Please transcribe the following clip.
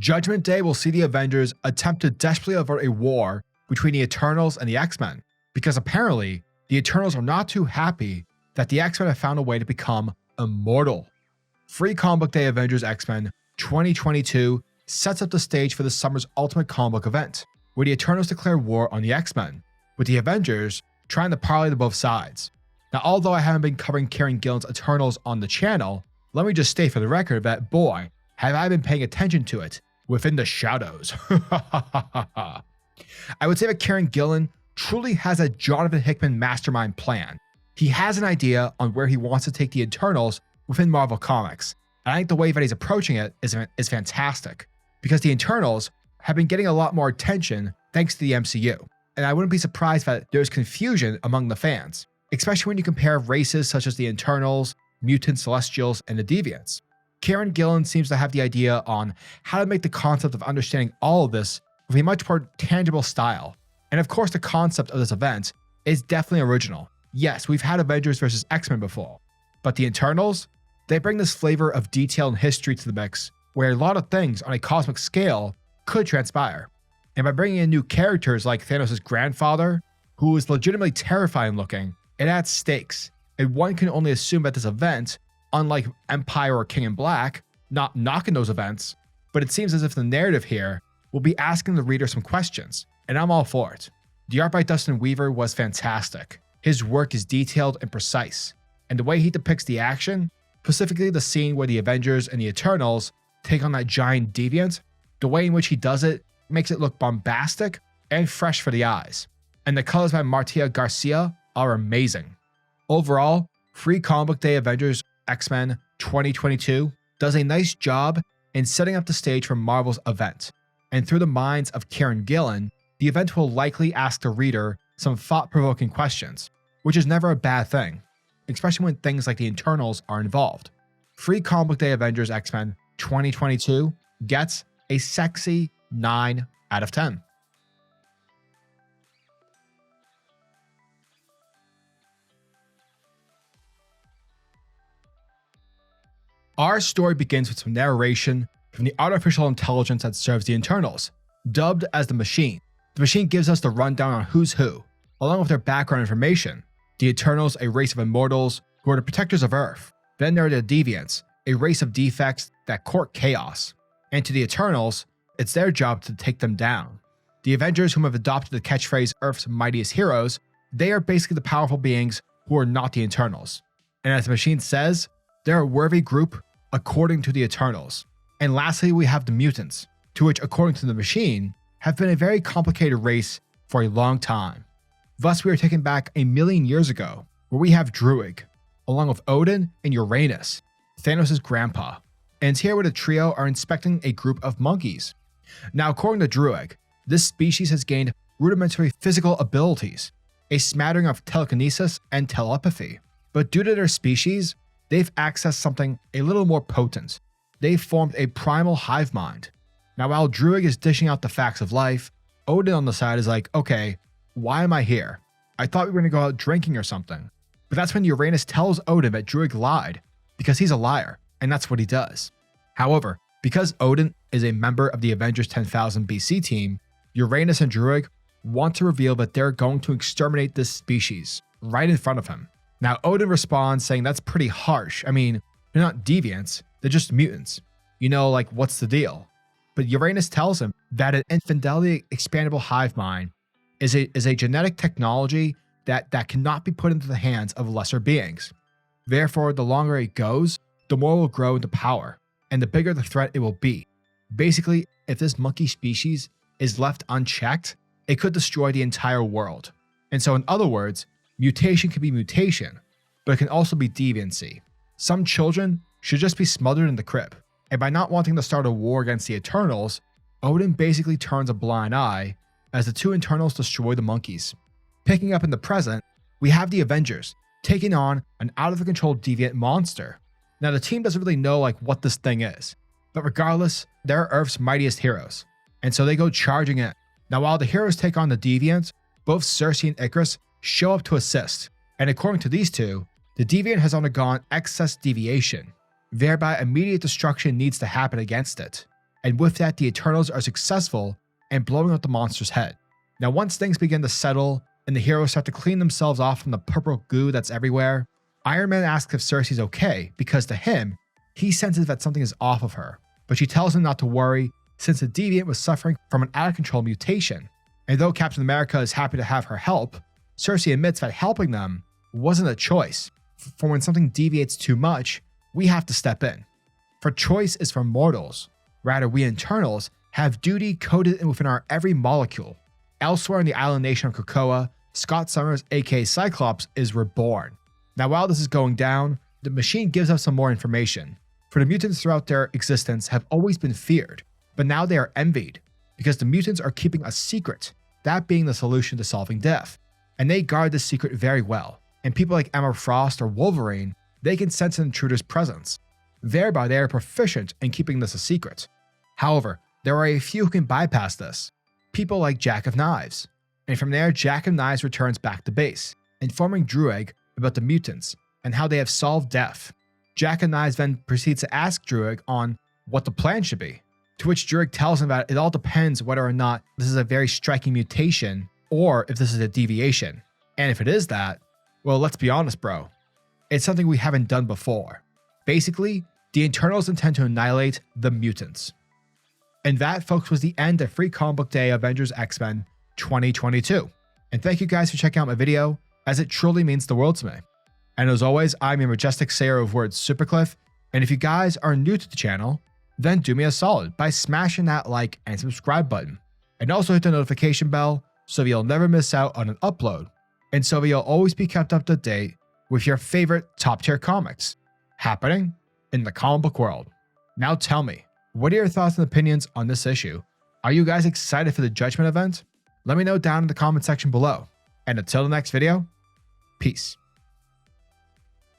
Judgment Day will see the Avengers attempt to desperately avert a war between the Eternals and the X-Men, because apparently the Eternals are not too happy that the X-Men have found a way to become immortal. Free Comic Book Day Avengers X-Men 2022 sets up the stage for this summer's ultimate comic book event, where the Eternals declare war on the X-Men, with the Avengers trying to parlay to both sides. Now, although I haven't been covering Kieron Gillen's Eternals on the channel, let me just state for the record that, boy, have I been paying attention to it within the shadows. I would say that Kieron Gillen truly has a Jonathan Hickman mastermind plan. He has an idea on where he wants to take the Eternals within Marvel Comics, and I think the way that he's approaching it is fantastic, because the Eternals have been getting a lot more attention thanks to the MCU, and I wouldn't be surprised that there's confusion among the fans, especially when you compare races such as the Eternals, mutants, Celestials, and the Deviants. Kieron Gillen seems to have the idea on how to make the concept of understanding all of this with a much more tangible style. And of course, the concept of this event is definitely original. Yes, we've had Avengers vs. X-Men before, but the Eternals, they bring this flavor of detail and history to the mix, where a lot of things on a cosmic scale could transpire. And by bringing in new characters like Thanos' grandfather, who is legitimately terrifying looking, it adds stakes, and one can only assume that this event, unlike Empire or King in Black, not knocking those events, but it seems as if the narrative here will be asking the reader some questions, and I'm all for it. The art by Dustin Weaver was fantastic. His work is detailed and precise, and the way he depicts the action, specifically the scene where the Avengers and the Eternals take on that giant deviant, the way in which he does it makes it look bombastic and fresh for the eyes. And the colors by Martia Garcia are amazing. Overall, Free Comic Book Day Avengers X-Men 2022 does a nice job in setting up the stage for Marvel's event. And through the minds of Kieron Gillen, the event will likely ask the reader some thought-provoking questions, which is never a bad thing, especially when things like the Eternals are involved. Free Comic Book Day Avengers X-Men 2022 gets a sexy 9 out of 10. Our story begins with some narration from the artificial intelligence that serves the Eternals, dubbed as the Machine. The Machine gives us the rundown on who's who, along with their background information. The Eternals, a race of immortals who are the protectors of Earth. Then there are the Deviants, a race of defects that court chaos. And to the Eternals, it's their job to take them down. The Avengers, whom have adopted the catchphrase Earth's mightiest heroes, they are basically the powerful beings who are not the Eternals. And as the Machine says, they're a worthy group according to the Eternals. And lastly, we have the mutants, to which, according to the Machine, have been a very complicated race for a long time. Thus, we are taken back 1,000,000 years ago, where we have Druig, along with Odin and Uranus, Thanos' grandpa. And it's here where the trio are inspecting a group of monkeys. Now, according to Druig, this species has gained rudimentary physical abilities, a smattering of telekinesis and telepathy. But due to their species, they've accessed something a little more potent. They've formed a primal hive mind. Now, while Druig is dishing out the facts of life, Odin on the side is like, okay, why am I here? I thought we were going to go out drinking or something. But that's when Uranus tells Odin that Druig lied, because he's a liar, and that's what he does. However, because Odin is a member of the Avengers 10,000 BC team, Uranus and Druig want to reveal that they're going to exterminate this species right in front of him. Now, Odin responds saying that's pretty harsh. I mean, they're not deviants, they're just mutants. You know, like, what's the deal? But Uranus tells him that an infinitely expandable hive mind is a genetic technology that cannot be put into the hands of lesser beings. Therefore, the longer it goes, the more it will grow into power, and the bigger the threat it will be. Basically, if this monkey species is left unchecked, it could destroy the entire world. And so, in other words, mutation can be mutation, but it can also be deviancy. Some children should just be smothered in the crib. And by not wanting to start a war against the Eternals, Odin basically turns a blind eye as the two Eternals destroy the monkeys. Picking up in the present, we have the Avengers taking on an out-of-control deviant monster. Now, the team doesn't really know what this thing is, but regardless, they're Earth's mightiest heroes, and so they go charging in. Now, while the heroes take on the deviant, both Cersei and Icarus show up to assist, and according to these two, the deviant has undergone excess deviation, thereby immediate destruction needs to happen against it. and with that, the Eternals are successful in blowing up the monster's head. Now, once things begin to settle and the heroes start to clean themselves off from the purple goo that's everywhere, Iron Man asks if Cersei's okay because to him, he senses that something is off of her. But she tells him not to worry since the Deviant was suffering from an out-of-control mutation. And though Captain America is happy to have her help, Cersei admits that helping them wasn't a choice. For when something deviates too much, we have to step in. For choice is for mortals. Rather, we Eternals have duty coded within our every molecule. Elsewhere in the island nation of Krakoa, Scott Summers, aka Cyclops, is reborn. Now, while this is going down, the machine gives us some more information. For the mutants throughout their existence have always been feared, but now they are envied, because the mutants are keeping a secret, that being the solution to solving death. And they guard this secret very well, and people like Emma Frost or Wolverine, they can sense an intruder's presence. Thereby, they are proficient in keeping this a secret. However, there are a few who can bypass this. People like Jack of Knives. And from there, Jack of Knives returns back to base, informing Druig about the mutants and how they have solved death. Jack of Knives then proceeds to ask Druig on what the plan should be, to which Druig tells him that it all depends whether or not this is a very striking mutation or if this is a deviation. And if it is that, well, let's be honest, bro. It's something we haven't done before. Basically, the Eternals intend to annihilate the mutants. And that, folks, was the end of Free Comic Book Day Avengers X-Men 2022. And thank you guys for checking out my video, as it truly means the world to me. And as always, I'm your majestic sayer of words, SuperCliff. And if you guys are new to the channel, then do me a solid by smashing that like and subscribe button. And also hit the notification bell so that you'll never miss out on an upload. And so that you'll always be kept up to date with your favorite top tier comics happening in the comic book world. Now tell me, what are your thoughts and opinions on this issue? Are you guys excited for the Judgment event? Let me know down in the comment section below. And until the next video, peace.